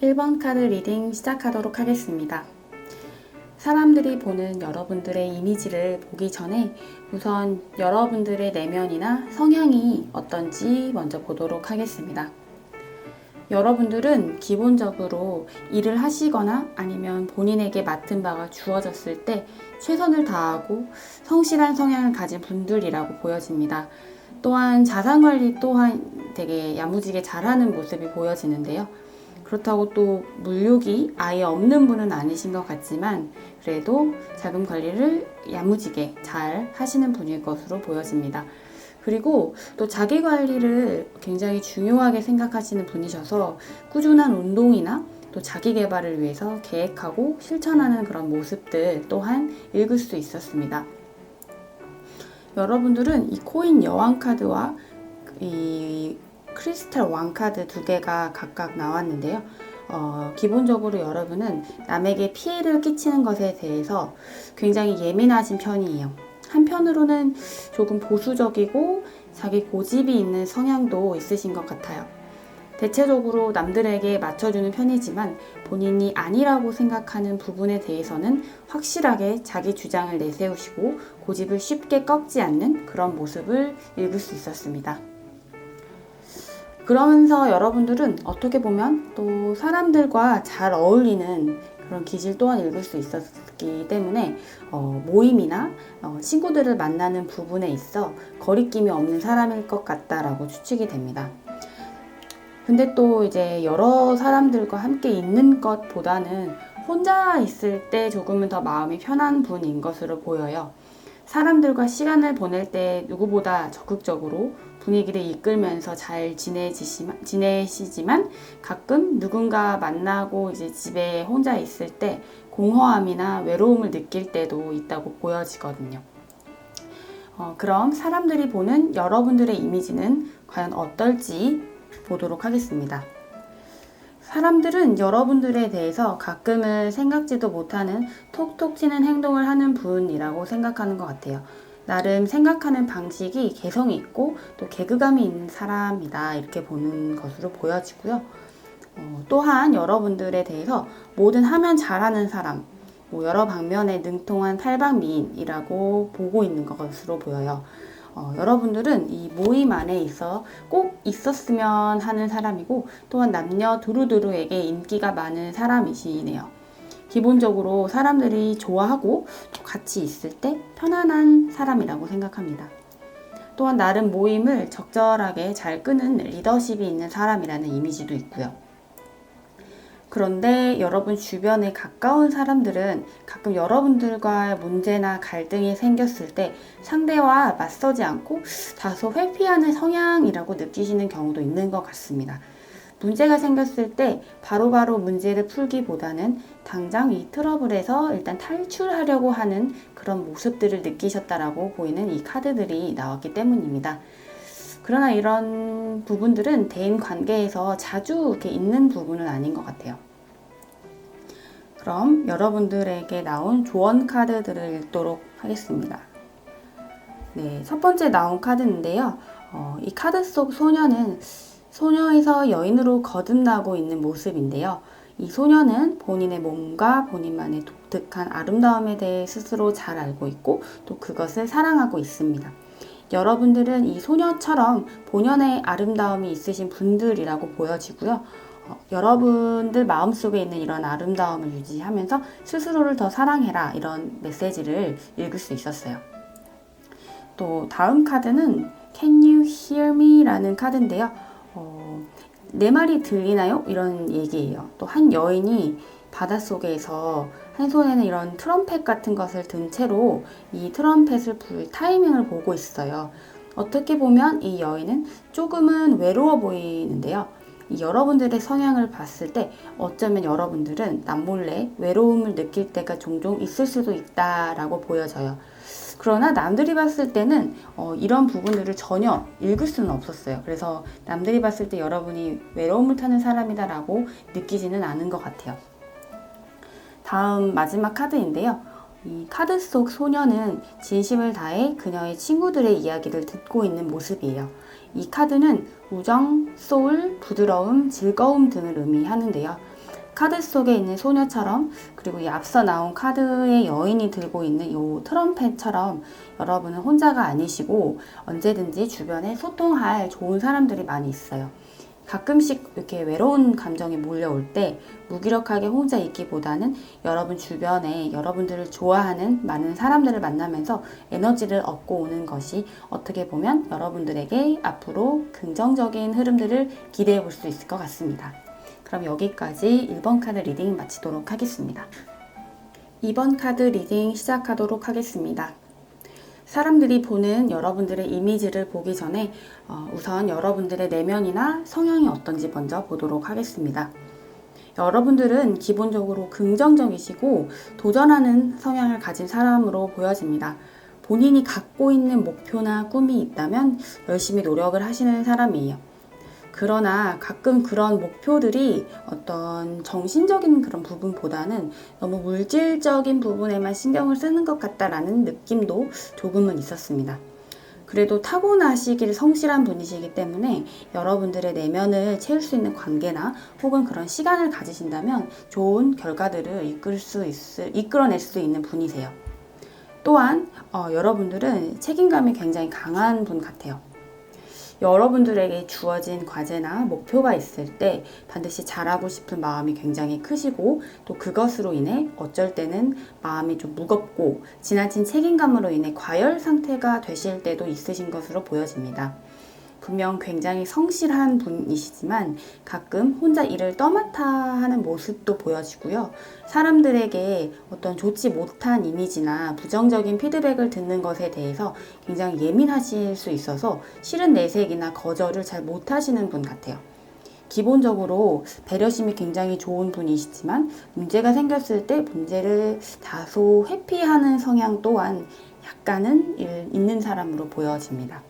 1번 카드 리딩 시작하도록 하겠습니다. 사람들이 보는 여러분들의 이미지를 보기 전에 우선 여러분들의 내면이나 성향이 어떤지 먼저 보도록 하겠습니다. 여러분들은 기본적으로 일을 하시거나 아니면 본인에게 맡은 바가 주어졌을 때 최선을 다하고 성실한 성향을 가진 분들이라고 보여집니다. 또한 자산관리 또한 되게 야무지게 잘하는 모습이 보여지는데요. 그렇다고 또 물욕이 아예 없는 분은 아니신 것 같지만 그래도 자금 관리를 야무지게 잘 하시는 분일 것으로 보여집니다. 그리고 또 자기 관리를 굉장히 중요하게 생각하시는 분이셔서 꾸준한 운동이나 또 자기 개발을 위해서 계획하고 실천하는 그런 모습들 또한 읽을 수 있었습니다. 여러분들은 이 코인 여왕 카드와 이 크리스탈 왕 카드 두 개가 각각 나왔는데요. 기본적으로 여러분은 남에게 피해를 끼치는 것에 대해서 굉장히 예민하신 편이에요. 한편으로는 조금 보수적이고 자기 고집이 있는 성향도 있으신 것 같아요. 대체적으로 남들에게 맞춰주는 편이지만 본인이 아니라고 생각하는 부분에 대해서는 확실하게 자기 주장을 내세우시고 고집을 쉽게 꺾지 않는 그런 모습을 읽을 수 있었습니다. 그러면서 여러분들은 어떻게 보면 또 사람들과 잘 어울리는 그런 기질 또한 읽을 수 있었기 때문에 모임이나 친구들을 만나는 부분에 있어 거리낌이 없는 사람일 것 같다라고 추측이 됩니다. 근데 또 이제 여러 사람들과 함께 있는 것보다는 혼자 있을 때 조금은 더 마음이 편한 분인 것으로 보여요. 사람들과 시간을 보낼 때 누구보다 적극적으로 분위기를 이끌면서 잘 지내시지만 가끔 누군가 만나고 이제 집에 혼자 있을 때 공허함이나 외로움을 느낄 때도 있다고 보여지거든요. 그럼 사람들이 보는 여러분들의 이미지는 과연 어떨지 보도록 하겠습니다. 사람들은 여러분들에 대해서 가끔은 생각지도 못하는 톡톡 튀는 행동을 하는 분이라고 생각하는 것 같아요. 나름 생각하는 방식이 개성이 있고 또 개그감이 있는 사람이다 이렇게 보는 것으로 보여지고요. 또한 여러분들에 대해서 뭐든 하면 잘하는 사람, 여러 방면에 능통한 팔방미인이라고 보고 있는 것으로 보여요. 여러분들은 이 모임 안에 있어 꼭 있었으면 하는 사람이고 또한 남녀 두루두루에게 인기가 많은 사람이시네요. 기본적으로 사람들이 좋아하고 같이 있을 때 편안한 사람이라고 생각합니다. 또한 나름 모임을 적절하게 잘 끄는 리더십이 있는 사람이라는 이미지도 있고요. 그런데 여러분 주변에 가까운 사람들은 가끔 여러분들과 문제나 갈등이 생겼을 때 상대와 맞서지 않고 다소 회피하는 성향이라고 느끼시는 경우도 있는 것 같습니다. 문제가 생겼을 때 바로바로 문제를 풀기보다는 당장 이 트러블에서 일단 탈출하려고 하는 그런 모습들을 느끼셨다라고 보이는 이 카드들이 나왔기 때문입니다. 그러나 이런 부분들은 대인 관계에서 자주 이렇게 있는 부분은 아닌 것 같아요. 그럼 여러분들에게 나온 조언 카드들을 읽도록 하겠습니다. 네, 첫 번째 나온 카드인데요. 이 카드 속 소녀는 소녀에서 여인으로 거듭나고 있는 모습인데요. 이 소녀는 본인의 몸과 본인만의 독특한 아름다움에 대해 스스로 잘 알고 있고 또 그것을 사랑하고 있습니다. 여러분들은 이 소녀처럼 본연의 아름다움이 있으신 분들이라고 보여지고요. 여러분들 마음속에 있는 이런 아름다움을 유지하면서 스스로를 더 사랑해라 이런 메시지를 읽을 수 있었어요. 또 다음 카드는 Can you hear me? 라는 카드인데요. 내 말이 들리나요? 이런 얘기예요. 또 한 여인이 바닷속에서 한 손에는 이런 트럼펫 같은 것을 든 채로 이 트럼펫을 불 타이밍을 보고 있어요. 어떻게 보면 이 여인은 조금은 외로워 보이는데요. 여러분들의 성향을 봤을 때 어쩌면 여러분들은 남몰래 외로움을 느낄 때가 종종 있을 수도 있다라고 보여져요. 그러나 남들이 봤을 때는 이런 부분들을 전혀 읽을 수는 없었어요. 그래서 남들이 봤을 때 여러분이 외로움을 타는 사람이다라고 느끼지는 않은 것 같아요. 다음 마지막 카드인데요. 이 카드 속 소녀는 진심을 다해 그녀의 친구들의 이야기를 듣고 있는 모습이에요. 이 카드는 우정, 소울, 부드러움, 즐거움 등을 의미하는데요. 카드 속에 있는 소녀처럼, 그리고 이 앞서 나온 카드의 여인이 들고 있는 이 트럼펫처럼 여러분은 혼자가 아니시고 언제든지 주변에 소통할 좋은 사람들이 많이 있어요. 가끔씩 이렇게 외로운 감정이 몰려올 때 무기력하게 혼자 있기보다는 여러분 주변에 여러분들을 좋아하는 많은 사람들을 만나면서 에너지를 얻고 오는 것이 어떻게 보면 여러분들에게 앞으로 긍정적인 흐름들을 기대해 볼 수 있을 것 같습니다. 그럼 여기까지 1번 카드 리딩 마치도록 하겠습니다. 2번 카드 리딩 시작하도록 하겠습니다. 사람들이 보는 여러분들의 이미지를 보기 전에 우선 여러분들의 내면이나 성향이 어떤지 먼저 보도록 하겠습니다. 여러분들은 기본적으로 긍정적이시고 도전하는 성향을 가진 사람으로 보여집니다. 본인이 갖고 있는 목표나 꿈이 있다면 열심히 노력을 하시는 사람이에요. 그러나 가끔 그런 목표들이 어떤 정신적인 그런 부분보다는 너무 물질적인 부분에만 신경을 쓰는 것 같다라는 느낌도 조금은 있었습니다. 그래도 타고나시길 성실한 분이시기 때문에 여러분들의 내면을 채울 수 있는 관계나 혹은 그런 시간을 가지신다면 좋은 결과들을 이끌어낼 수 있는 분이세요. 또한 여러분들은 책임감이 굉장히 강한 분 같아요. 여러분들에게 주어진 과제나 목표가 있을 때 반드시 잘하고 싶은 마음이 굉장히 크시고 또 그것으로 인해 어쩔 때는 마음이 좀 무겁고 지나친 책임감으로 인해 과열 상태가 되실 때도 있으신 것으로 보여집니다. 분명 굉장히 성실한 분이시지만 가끔 혼자 일을 떠맡아 하는 모습도 보여지고요. 사람들에게 어떤 좋지 못한 이미지나 부정적인 피드백을 듣는 것에 대해서 굉장히 예민하실 수 있어서 싫은 내색이나 거절을 잘 못하시는 분 같아요. 기본적으로 배려심이 굉장히 좋은 분이시지만 문제가 생겼을 때 문제를 다소 회피하는 성향 또한 약간은 있는 사람으로 보여집니다.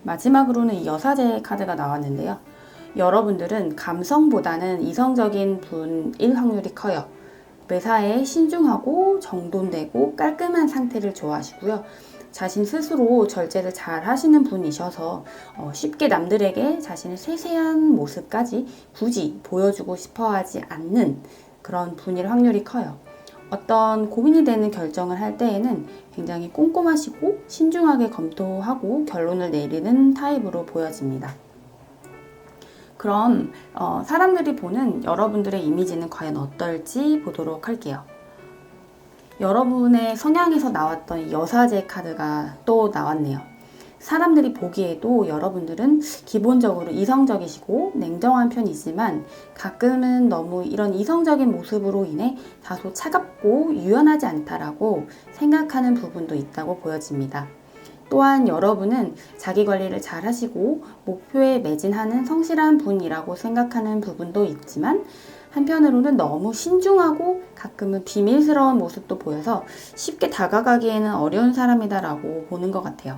마지막으로는 이 여사제 카드가 나왔는데요. 여러분들은 감성보다는 이성적인 분일 확률이 커요. 매사에 신중하고 정돈되고 깔끔한 상태를 좋아하시고요. 자신 스스로 절제를 잘 하시는 분이셔서 쉽게 남들에게 자신의 세세한 모습까지 굳이 보여주고 싶어 하지 않는 그런 분일 확률이 커요. 어떤 고민이 되는 결정을 할 때에는 굉장히 꼼꼼하시고 신중하게 검토하고 결론을 내리는 타입으로 보여집니다. 그럼 사람들이 보는 여러분들의 이미지는 과연 어떨지 보도록 할게요. 여러분의 성향에서 나왔던 이 여사제 카드가 또 나왔네요. 사람들이 보기에도 여러분들은 기본적으로 이성적이시고 냉정한 편이지만 가끔은 너무 이런 이성적인 모습으로 인해 다소 차갑고 유연하지 않다라고 생각하는 부분도 있다고 보여집니다. 또한 여러분은 자기 관리를 잘 하시고 목표에 매진하는 성실한 분이라고 생각하는 부분도 있지만 한편으로는 너무 신중하고 가끔은 비밀스러운 모습도 보여서 쉽게 다가가기에는 어려운 사람이다라고 보는 것 같아요.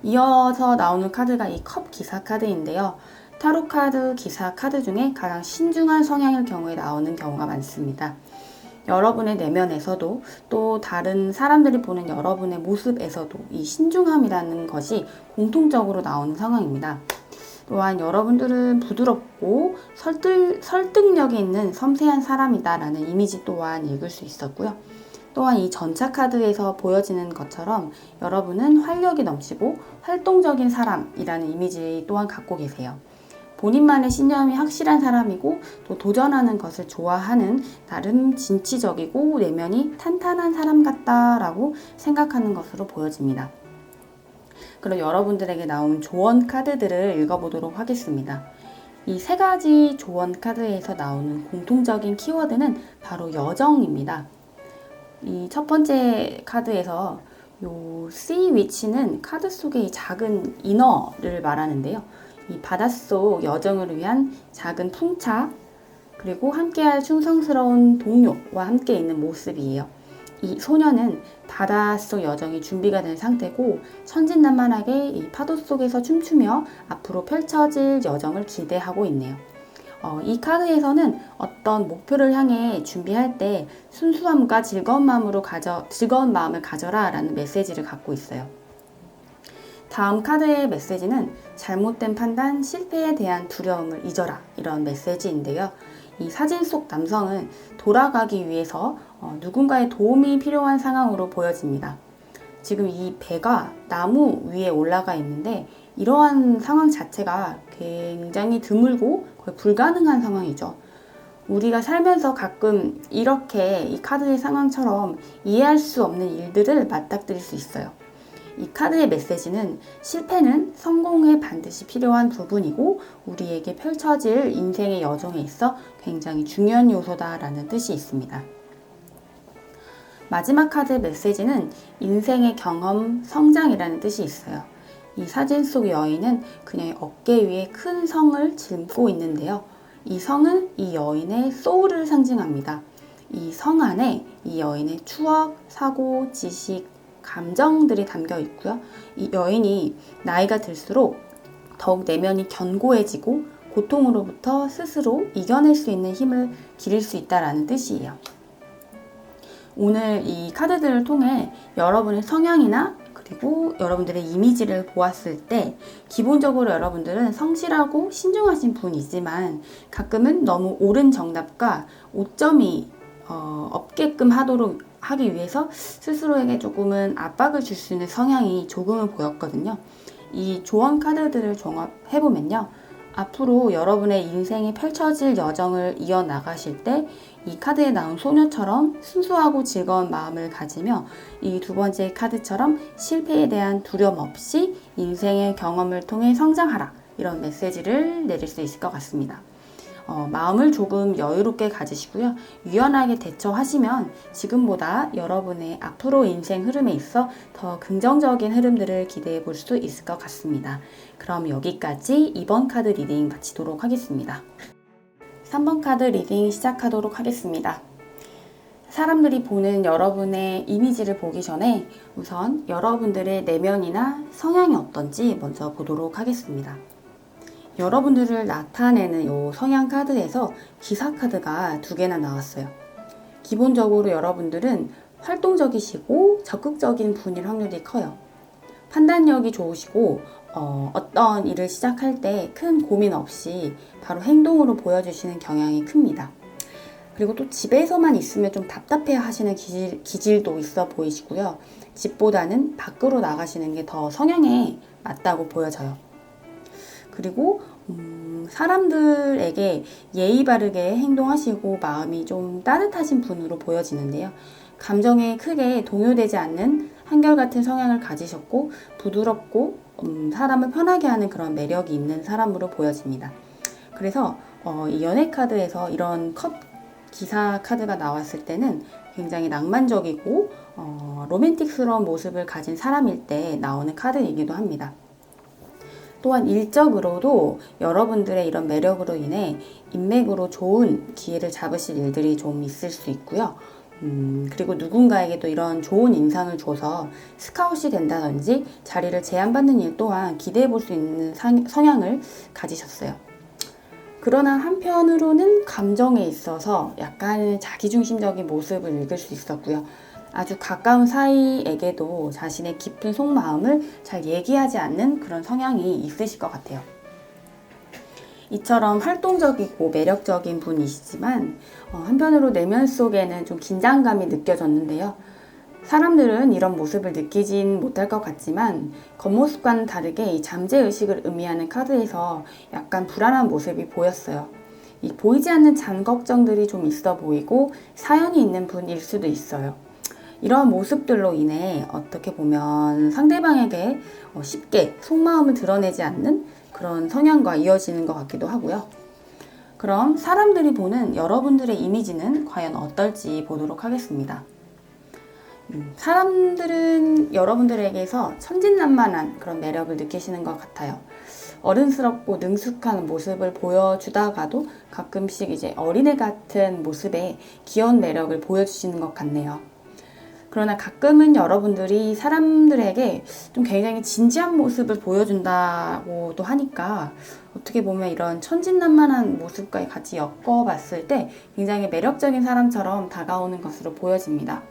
이어서 나오는 카드가 이 컵 기사 카드인데요. 타로 카드, 기사 카드 중에 가장 신중한 성향일 경우에 나오는 경우가 많습니다. 여러분의 내면에서도 또 다른 사람들이 보는 여러분의 모습에서도 이 신중함이라는 것이 공통적으로 나오는 상황입니다. 또한 여러분들은 부드럽고 설득력이 있는 섬세한 사람이다라는 이미지 또한 읽을 수 있었고요. 또한 이 전차 카드에서 보여지는 것처럼 여러분은 활력이 넘치고 활동적인 사람이라는 이미지 또한 갖고 계세요. 본인만의 신념이 확실한 사람이고 또 도전하는 것을 좋아하는 나름 진취적이고 내면이 탄탄한 사람 같다라고 생각하는 것으로 보여집니다. 그럼 여러분들에게 나온 조언 카드들을 읽어보도록 하겠습니다. 이 세 가지 조언 카드에서 나오는 공통적인 키워드는 바로 여정입니다. 이 첫 번째 카드에서 요 sea witch는 카드 속의 이 작은 인어를 말하는데요. 이 바닷속 여정을 위한 작은 풍차 그리고 함께할 충성스러운 동료와 함께 있는 모습이에요. 이 소녀는 바닷속 여정이 준비가 된 상태고 천진난만하게 이 파도 속에서 춤추며 앞으로 펼쳐질 여정을 기대하고 있네요. 이 카드에서는 어떤 목표를 향해 준비할 때 순수함과 즐거운 마음을 가져라 라는 메시지를 갖고 있어요. 다음 카드의 메시지는 잘못된 판단, 실패에 대한 두려움을 잊어라, 이런 메시지인데요. 이 사진 속 남성은 돌아가기 위해서 누군가의 도움이 필요한 상황으로 보여집니다. 지금 이 배가 나무 위에 올라가 있는데 이러한 상황 자체가 굉장히 드물고 거의 불가능한 상황이죠. 우리가 살면서 가끔 이렇게 이 카드의 상황처럼 이해할 수 없는 일들을 맞닥뜨릴 수 있어요. 이 카드의 메시지는 실패는 성공에 반드시 필요한 부분이고 우리에게 펼쳐질 인생의 여정에 있어 굉장히 중요한 요소다라는 뜻이 있습니다. 마지막 카드의 메시지는 인생의 경험, 성장이라는 뜻이 있어요. 이 사진 속 여인은 그녀의 어깨 위에 큰 성을 짊고 있는데요. 이 성은 이 여인의 소울을 상징합니다. 이 성 안에 이 여인의 추억, 사고, 지식, 감정들이 담겨 있고요. 이 여인이 나이가 들수록 더욱 내면이 견고해지고 고통으로부터 스스로 이겨낼 수 있는 힘을 기를 수 있다는 뜻이에요. 오늘 이 카드들을 통해 여러분의 성향이나 그리고 여러분들의 이미지를 보았을 때 기본적으로 여러분들은 성실하고 신중하신 분이지만 가끔은 너무 옳은 정답과 오점이 없게끔 하기 위해서 스스로에게 조금은 압박을 줄 수 있는 성향이 조금은 보였거든요. 이 조언 카드들을 종합해보면요. 앞으로 여러분의 인생이 펼쳐질 여정을 이어나가실 때 이 카드에 나온 소녀처럼 순수하고 즐거운 마음을 가지며 이 두 번째 카드처럼 실패에 대한 두려움 없이 인생의 경험을 통해 성장하라, 이런 메시지를 내릴 수 있을 것 같습니다. 마음을 조금 여유롭게 가지시고요. 유연하게 대처하시면 지금보다 여러분의 앞으로 인생 흐름에 있어 더 긍정적인 흐름들을 기대해 볼 수 있을 것 같습니다. 그럼 여기까지 2번 카드 리딩 마치도록 하겠습니다. 3번 카드 리딩 시작하도록 하겠습니다. 사람들이 보는 여러분의 이미지를 보기 전에 우선 여러분들의 내면이나 성향이 어떤지 먼저 보도록 하겠습니다. 여러분들을 나타내는 이 성향 카드에서 기사 카드가 2개나 나왔어요. 기본적으로 여러분들은 활동적이시고 적극적인 분일 확률이 커요. 판단력이 좋으시고 어떤 일을 시작할 때 큰 고민 없이 바로 행동으로 보여주시는 경향이 큽니다. 그리고 또 집에서만 있으면 좀 답답해 하시는 기질도 있어 보이시고요. 집보다는 밖으로 나가시는 게 더 성향에 맞다고 보여져요. 그리고 사람들에게 예의 바르게 행동하시고 마음이 좀 따뜻하신 분으로 보여지는데요. 감정에 크게 동요되지 않는 한결같은 성향을 가지셨고 부드럽고 사람을 편하게 하는 그런 매력이 있는 사람으로 보여집니다. 그래서 이 연애 카드에서 이런 기사 카드가 나왔을 때는 굉장히 낭만적이고 로맨틱스러운 모습을 가진 사람일 때 나오는 카드이기도 합니다. 또한 일적으로도 여러분들의 이런 매력으로 인해 인맥으로 좋은 기회를 잡으실 일들이 좀 있을 수 있고요. 그리고 누군가에게 또 이런 좋은 인상을 줘서 스카웃이 된다든지 자리를 제안받는 일 또한 기대해 볼 수 있는 성향을 가지셨어요. 그러나 한편으로는 감정에 있어서 약간 자기중심적인 모습을 읽을 수 있었고요. 아주 가까운 사이에게도 자신의 깊은 속마음을 잘 얘기하지 않는 그런 성향이 있으실 것 같아요. 이처럼 활동적이고 매력적인 분이시지만 한편으로 내면 속에는 좀 긴장감이 느껴졌는데요. 사람들은 이런 모습을 느끼진 못할 것 같지만 겉모습과는 다르게 이 잠재의식을 의미하는 카드에서 약간 불안한 모습이 보였어요. 이 보이지 않는 잠 걱정들이 좀 있어 보이고 사연이 있는 분일 수도 있어요. 이런 모습들로 인해 어떻게 보면 상대방에게 쉽게 속마음을 드러내지 않는 그런 성향과 이어지는 것 같기도 하고요. 그럼 사람들이 보는 여러분들의 이미지는 과연 어떨지 보도록 하겠습니다. 사람들은 여러분들에게서 천진난만한 그런 매력을 느끼시는 것 같아요. 어른스럽고 능숙한 모습을 보여주다가도 가끔씩 이제 어린애 같은 모습에 귀여운 매력을 보여주시는 것 같네요. 그러나 가끔은 여러분들이 사람들에게 좀 굉장히 진지한 모습을 보여준다고도 하니까 어떻게 보면 이런 천진난만한 모습과 같이 엮어봤을 때 굉장히 매력적인 사람처럼 다가오는 것으로 보여집니다.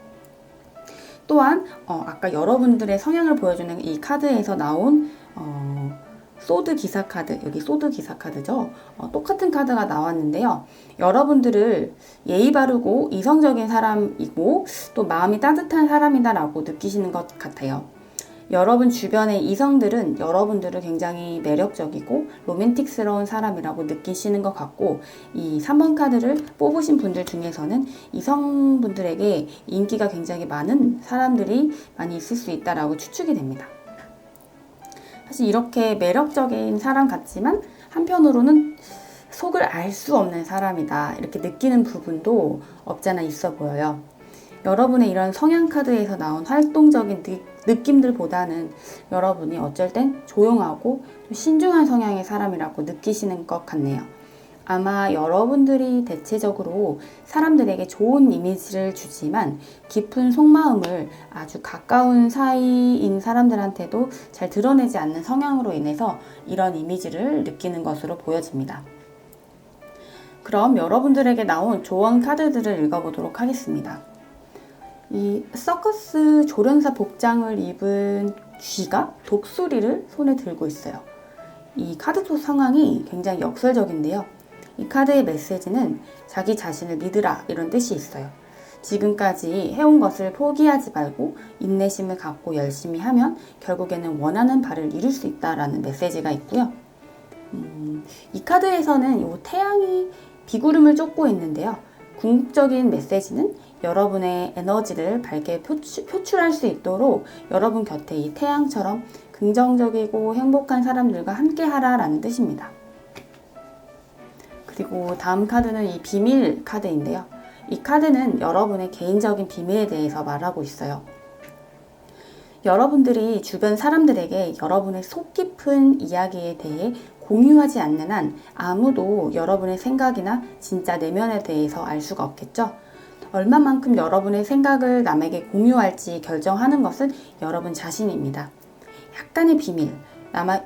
또한 아까 여러분들의 성향을 보여주는 이 카드에서 나온 소드 기사 카드, 여기 소드 기사 카드죠. 똑같은 카드가 나왔는데요. 여러분들을 예의 바르고 이성적인 사람이고 또 마음이 따뜻한 사람이다라고 느끼시는 것 같아요. 여러분 주변의 이성들은 여러분들을 굉장히 매력적이고 로맨틱스러운 사람이라고 느끼시는 것 같고, 이 3번 카드를 뽑으신 분들 중에서는 이성분들에게 인기가 굉장히 많은 사람들이 많이 있을 수 있다라고 추측이 됩니다. 사실 이렇게 매력적인 사람 같지만 한편으로는 속을 알 수 없는 사람이다 이렇게 느끼는 부분도 없잖아 있어 보여요. 여러분의 이런 성향 카드에서 나온 활동적인 느낌들보다는 여러분이 어쩔 땐 조용하고 좀 신중한 성향의 사람이라고 느끼시는 것 같네요. 아마 여러분들이 대체적으로 사람들에게 좋은 이미지를 주지만 깊은 속마음을 아주 가까운 사이인 사람들한테도 잘 드러내지 않는 성향으로 인해서 이런 이미지를 느끼는 것으로 보여집니다. 그럼 여러분들에게 나온 조언 카드들을 읽어보도록 하겠습니다. 이 서커스 조련사 복장을 입은 쥐가 독수리를 손에 들고 있어요. 이 카드 속 상황이 굉장히 역설적인데요. 이 카드의 메시지는 자기 자신을 믿으라 이런 뜻이 있어요. 지금까지 해온 것을 포기하지 말고 인내심을 갖고 열심히 하면 결국에는 원하는 바를 이룰 수 있다라는 메시지가 있고요. 이 카드에서는 이 태양이 비구름을 쫓고 있는데요. 궁극적인 메시지는 여러분의 에너지를 밝게 표출할 수 있도록 여러분 곁에 이 태양처럼 긍정적이고 행복한 사람들과 함께 하라라는 뜻입니다. 그리고 다음 카드는 이 비밀 카드인데요. 이 카드는 여러분의 개인적인 비밀에 대해서 말하고 있어요. 여러분들이 주변 사람들에게 여러분의 속 깊은 이야기에 대해 공유하지 않는 한 아무도 여러분의 생각이나 진짜 내면에 대해서 알 수가 없겠죠? 얼마만큼 여러분의 생각을 남에게 공유할지 결정하는 것은 여러분 자신입니다. 약간의 비밀,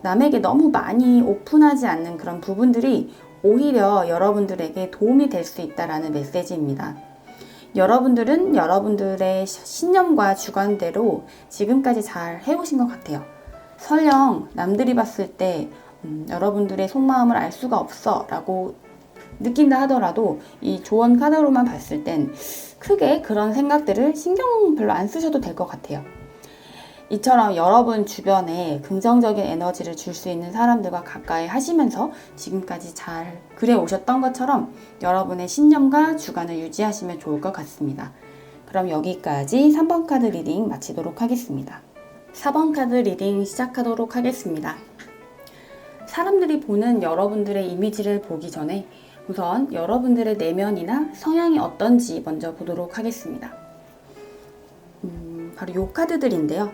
남에게 너무 많이 오픈하지 않는 그런 부분들이 오히려 여러분들에게 도움이 될 수 있다는 메시지입니다. 여러분들은 여러분들의 신념과 주관대로 지금까지 잘 해오신 것 같아요. 설령 남들이 봤을 때 여러분들의 속마음을 알 수가 없어 라고 느낀다 하더라도 이 조언 카드로만 봤을 땐 크게 그런 생각들을 신경 별로 안 쓰셔도 될 것 같아요. 이처럼 여러분 주변에 긍정적인 에너지를 줄 수 있는 사람들과 가까이 하시면서 지금까지 잘 그래 오셨던 것처럼 여러분의 신념과 주관을 유지하시면 좋을 것 같습니다. 그럼 여기까지 3번 카드 리딩 마치도록 하겠습니다. 4번 카드 리딩 시작하도록 하겠습니다. 사람들이 보는 여러분들의 이미지를 보기 전에 우선 여러분들의 내면이나 성향이 어떤지 먼저 보도록 하겠습니다. 바로 이 카드들인데요.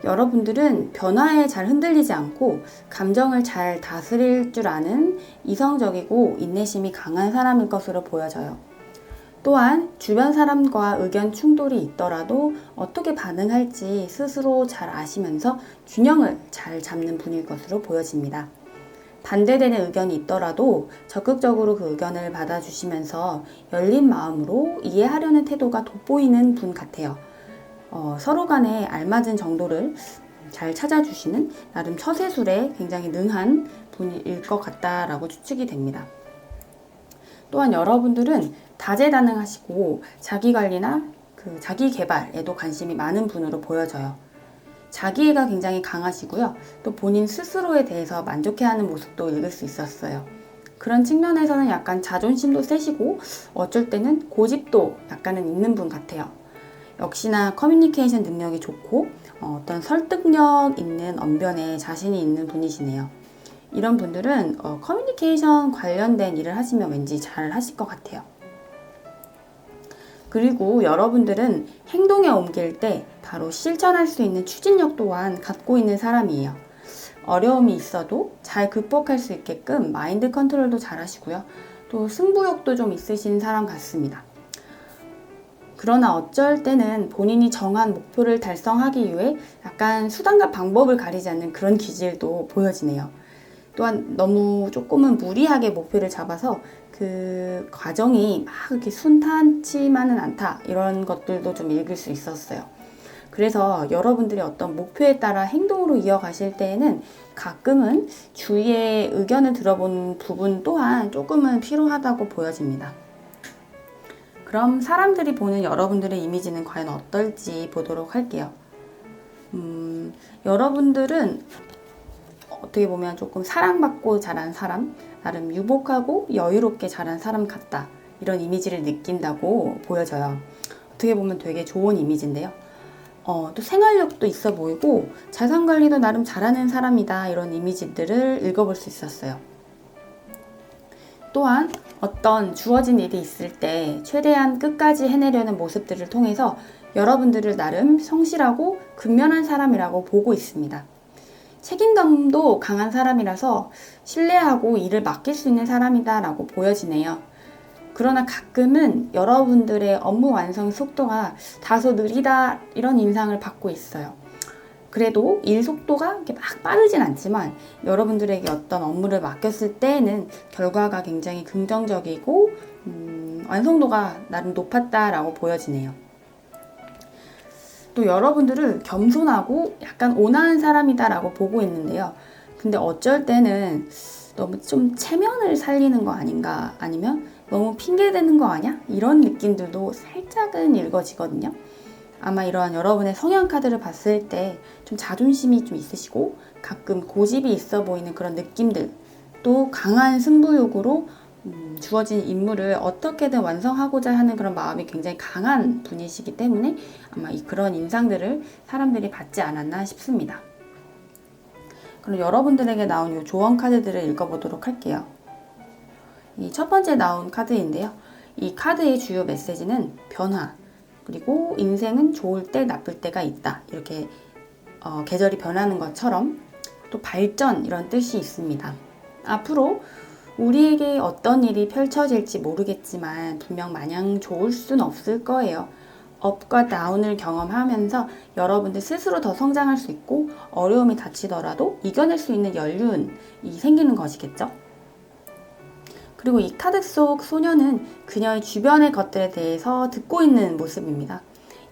여러분들은 변화에 잘 흔들리지 않고 감정을 잘 다스릴 줄 아는 이성적이고 인내심이 강한 사람일 것으로 보여져요. 또한 주변 사람과 의견 충돌이 있더라도 어떻게 반응할지 스스로 잘 아시면서 균형을 잘 잡는 분일 것으로 보여집니다. 반대되는 의견이 있더라도 적극적으로 그 의견을 받아주시면서 열린 마음으로 이해하려는 태도가 돋보이는 분 같아요. 서로 간에 알맞은 정도를 잘 찾아주시는 나름 처세술에 굉장히 능한 분일 것 같다라고 추측이 됩니다. 또한 여러분들은 다재다능하시고 자기관리나 자기 개발에도 관심이 많은 분으로 보여져요. 자기애가 굉장히 강하시고요. 또 본인 스스로에 대해서 만족해하는 모습도 읽을 수 있었어요. 그런 측면에서는 약간 자존심도 세시고 어쩔 때는 고집도 약간은 있는 분 같아요. 역시나 커뮤니케이션 능력이 좋고 어떤 설득력 있는 언변에 자신이 있는 분이시네요. 이런 분들은 커뮤니케이션 관련된 일을 하시면 왠지 잘 하실 것 같아요. 그리고 여러분들은 행동에 옮길 때 바로 실천할 수 있는 추진력 또한 갖고 있는 사람이에요. 어려움이 있어도 잘 극복할 수 있게끔 마인드 컨트롤도 잘 하시고요. 또 승부욕도 좀 있으신 사람 같습니다. 그러나 어쩔 때는 본인이 정한 목표를 달성하기 위해 약간 수단과 방법을 가리지 않는 그런 기질도 보여지네요. 또한 너무 조금은 무리하게 목표를 잡아서 그 과정이 막 이렇게 순탄치만은 않다 이런 것들도 좀 읽을 수 있었어요. 그래서 여러분들이 어떤 목표에 따라 행동으로 이어가실 때에는 가끔은 주위의 의견을 들어보는 부분 또한 조금은 필요하다고 보여집니다. 그럼 사람들이 보는 여러분들의 이미지는 과연 어떨지 보도록 할게요. 여러분들은 어떻게 보면 조금 사랑받고 자란 사람, 나름 유복하고 여유롭게 자란 사람 같다. 이런 이미지를 느낀다고 보여져요. 어떻게 보면 되게 좋은 이미지인데요. 또 생활력도 있어 보이고 자산관리도 나름 잘하는 사람이다. 이런 이미지들을 읽어볼 수 있었어요. 또한 어떤 주어진 일이 있을 때 최대한 끝까지 해내려는 모습들을 통해서 여러분들을 나름 성실하고 근면한 사람이라고 보고 있습니다. 책임감도 강한 사람이라서 신뢰하고 일을 맡길 수 있는 사람이다 라고 보여지네요. 그러나 가끔은 여러분들의 업무 완성 속도가 다소 느리다 이런 인상을 받고 있어요. 그래도 일 속도가 이렇게 막 빠르진 않지만 여러분들에게 어떤 업무를 맡겼을 때에는 결과가 굉장히 긍정적이고 완성도가 나름 높았다라고 보여지네요. 또 여러분들을 겸손하고 약간 온화한 사람이다라고 보고 있는데요. 근데 어쩔 때는 너무 좀 체면을 살리는 거 아닌가, 아니면 너무 핑계대는 거 아니야? 이런 느낌들도 살짝은 읽어지거든요. 아마 이러한 여러분의 성향 카드를 봤을 때 좀 자존심이 좀 있으시고 가끔 고집이 있어 보이는 그런 느낌들, 또 강한 승부욕으로 주어진 임무를 어떻게든 완성하고자 하는 그런 마음이 굉장히 강한 분이시기 때문에 아마 그런 인상들을 사람들이 받지 않았나 싶습니다. 그럼 여러분들에게 나온 이 조언 카드들을 읽어보도록 할게요. 이 첫 번째 나온 카드인데요. 이 카드의 주요 메시지는 변화, 그리고 인생은 좋을 때 나쁠 때가 있다. 이렇게 계절이 변하는 것처럼 또 발전 이런 뜻이 있습니다. 앞으로 우리에게 어떤 일이 펼쳐질지 모르겠지만 분명 마냥 좋을 순 없을 거예요. 업과 다운을 경험하면서 여러분들 스스로 더 성장할 수 있고 어려움이 닥치더라도 이겨낼 수 있는 연륜이 생기는 것이겠죠. 그리고 이 카드 속 소녀는 그녀의 주변의 것들에 대해서 듣고 있는 모습입니다.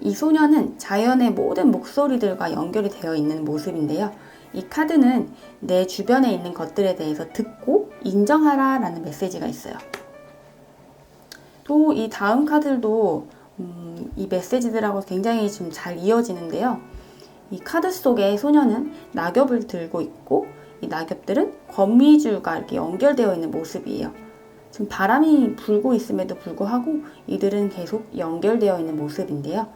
이 소녀는 자연의 모든 목소리들과 연결이 되어 있는 모습인데요. 이 카드는 내 주변에 있는 것들에 대해서 듣고 인정하라 라는 메시지가 있어요. 또 이 다음 카드도 이 메시지들하고 굉장히 좀 잘 이어지는데요. 이 카드 속의 소녀는 낙엽을 들고 있고 이 낙엽들은 거미줄과 이렇게 연결되어 있는 모습이에요. 지금 바람이 불고 있음에도 불구하고 이들은 계속 연결되어 있는 모습인데요.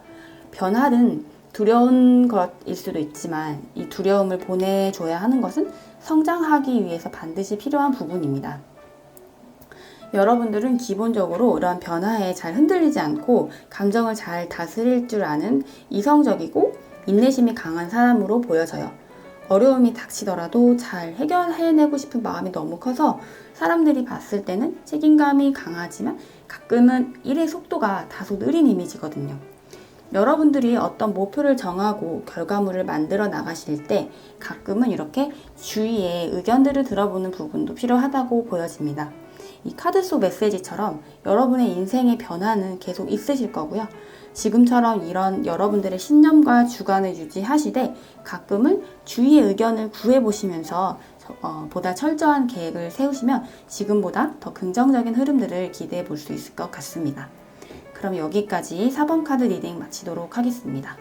변화는 두려운 것일 수도 있지만 이 두려움을 보내줘야 하는 것은 성장하기 위해서 반드시 필요한 부분입니다. 여러분들은 기본적으로 이러한 변화에 잘 흔들리지 않고 감정을 잘 다스릴 줄 아는 이성적이고 인내심이 강한 사람으로 보여져요. 어려움이 닥치더라도 잘 해결해내고 싶은 마음이 너무 커서 사람들이 봤을 때는 책임감이 강하지만 가끔은 일의 속도가 다소 느린 이미지거든요. 여러분들이 어떤 목표를 정하고 결과물을 만들어 나가실 때 가끔은 이렇게 주위의 의견들을 들어보는 부분도 필요하다고 보여집니다. 이 카드 속 메시지처럼 여러분의 인생의 변화는 계속 있으실 거고요. 지금처럼 이런 여러분들의 신념과 주관을 유지하시되 가끔은 주위의 의견을 구해보시면서 보다 철저한 계획을 세우시면 지금보다 더 긍정적인 흐름들을 기대해 볼 수 있을 것 같습니다. 그럼 여기까지 4번 카드 리딩 마치도록 하겠습니다.